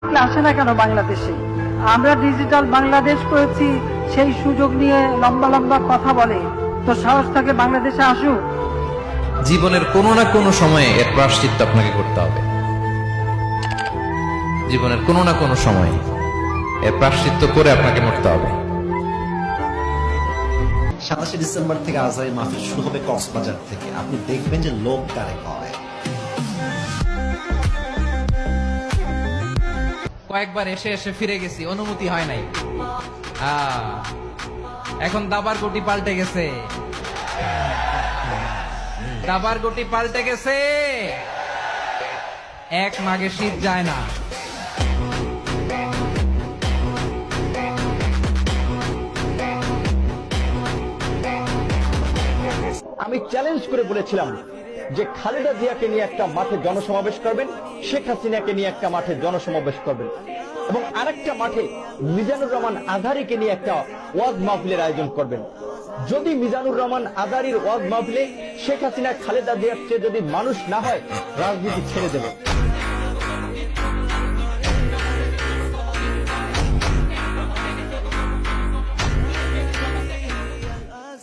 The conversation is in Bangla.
আসে না কেন বাংলাদেশে? আমরা ডিজিটাল বাংলাদেশ করেছি, সেই সুযোগ নিয়ে লম্বা লম্বা কথা বলে। তো সাহস থাকে বাংলাদেশে আসুক। জীবনের কোনো না কোনো সময়ে এর প্রায়শ্চিত্ত আপনাকে করতে হবে। জীবনের কোনো না কোনো সময়ে এর প্রায়শ্চিত্ত করে আপনাকে মরতে হবে। 27শে ডিসেম্বর থেকে আজহারি মাহফিল শুরু হবে কক্সবাজার থেকে। আপনি দেখবেন যে লোক কারেক্ট হয়। কয়েকবার এসে এসে ফিরে গেছি, অনুমতি হয় নাই। এখন দাবার গুটি পাল্টে গেছে, দাবার গুটি পাল্টে গেছে। এক মাঘে শীত যায় না। আমি চ্যালেঞ্জ করে বলেছিলাম যে খালেদা জিয়াকে নিয়ে একটা মাঠে জনসমাবেশ করবেন, শেখ হাসিনাকে নিয়ে একটা মাঠে জনসমাবেশ করবেন, এবং আরেকটা মাঠে মিজানুর রহমান আজহারীকে নিয়ে একটা ওয়াজ মাহফিলের আয়োজন করবেন। যদি মিজানুর রহমান আজহারীর ওয়াজ মাহফিলে শেখ হাসিনা খালেদা জিয়ার চেয়ে যদি মানুষ না হয়, রাজনীতি ছেড়ে দেবে।